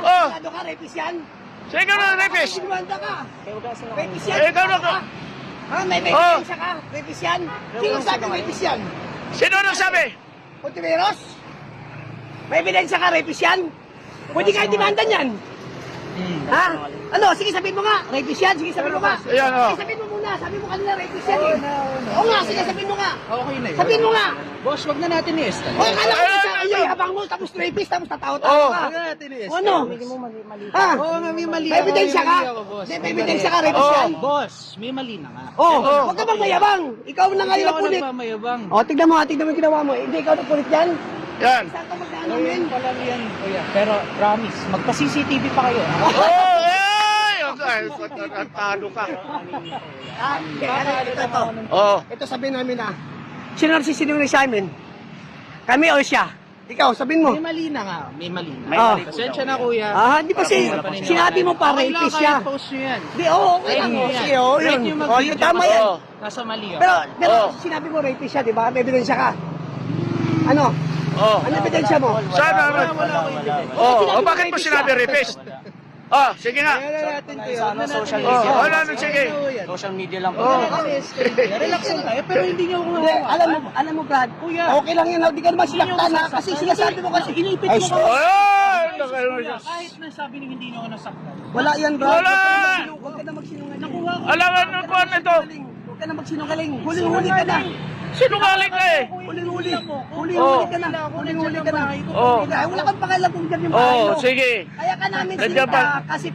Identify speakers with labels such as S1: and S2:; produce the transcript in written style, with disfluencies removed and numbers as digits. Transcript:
S1: Oh.
S2: Sigurado ka, rapist yan?
S1: So ikaw na rapist.
S2: Sigurado ka. Rapist yan.
S1: Eh, ikaw na ka.
S2: Ha, may ebidensya ka. Rapist yan. Sino sabi rapist yan?
S1: Sino nagsabi?
S2: Ontiveros? May ebidensya ka, rapist yan? Pwede ka demandan yan. Ha? Ano? Sige, sabihin mo nga. Rapist yan. Sige, sabihin mo nga.
S1: Ayan, oh.
S2: Sige, sabihin mo muna. Sabi mo kanina, rapist yan eh. Oo nga, sige, sabihin mo nga.
S3: Okay na yun.
S2: Sabihin mo nga.
S3: Boss, wag na natin i-est.
S2: O, akala ko sa iyo, habang mo, tapos rapist, tapos tatawa-tawa
S1: Oh.
S2: ka.
S3: Wag na natin i-est.
S2: Ano? Ha?
S3: Oo nga, may mali
S2: May
S3: ako.
S2: ebidensya ka?
S3: May mali ako, boss.
S2: May ebidensya ka, rapist
S1: Oh.
S2: yan?
S3: Boss, may mali na nga.
S2: Oh,
S1: Oh.
S2: huwag ka bang mayabang. Ikaw na
S3: Hindi
S2: ngayon
S3: ako
S2: na pulit.
S3: nagmamayabang.
S2: O, tignan mo yung ginawa mo. Hindi ikaw nagpulit yan.
S1: Yan.
S2: Saan ka magdaan
S3: Ayun
S2: namin?
S3: pala yan, kuya. Pero promise, magpa-CCTV pa kayo.
S1: Oh, ay! Tado ka.
S2: Ah, ito.
S1: Oh.
S2: Ito sabihin namin na. Sino nagsisinungaling sa amin? Kami o siya? Ikaw, sabihin mo.
S3: May mali na nga. May mali na.
S2: May mali.
S3: Pasensya na, kuya.
S2: Ah, di ba sinabi mo pa,
S3: Okay lang,
S2: rapist siya?
S3: kahit post nyo yan.
S2: Di, oo, okay lang.
S3: Ayun,
S2: Sige, oo,
S3: Right
S2: yun.
S3: yung
S2: O,
S3: mag-video.
S2: yun, tama yan.
S1: Oh.
S3: Nasa mali yun.
S2: Pero
S1: Oh.
S2: sinabi mo rapist siya, di ba? May ebidensya ka. Ano?
S1: Oh.
S2: Ano ebidensya mo?
S1: Saan
S3: Wala
S1: naman?
S3: akong evidence.
S1: Oh, bakit mo sinabi rapist? Oh, sige nga.
S3: Kaya natin kuya.
S4: Sa ano, social
S1: Oh,
S4: media.
S1: wala nun, sige.
S4: Social media lang po.
S1: Oh.
S3: Relax lang tayo, pero hindi nyo ako
S2: Hindi, alam mo, Brad,
S3: Kuya.
S2: okay lang yan, hindi ka naman sinaktan ha, kasi sinasabi mo kasi,
S3: Inipit
S2: Ay,
S3: mo ka.
S1: Ay!
S3: Kuya, kahit na sabi nyo hindi nyo ako nasaktan.
S2: wala yan, Brad.
S1: Wala!
S2: Huwag ka na magsinungaling.
S3: Nakuha ko.
S1: Alangan mo po ano ito?
S2: Huwag ka na magsinungaling. Huling-huli ka na.
S1: Sinungaling ka eh.
S2: Huling-huli.
S3: Oh.
S2: Huling-huli ka na. Huling-huli ka na.
S1: Oh.
S2: Ay, wala kang pakialam kung dyan yung
S1: Oh,
S2: bahay mo.
S1: sige.
S2: Kaya ka namin
S1: Nandiyan
S2: sinita
S1: pa.
S2: kasi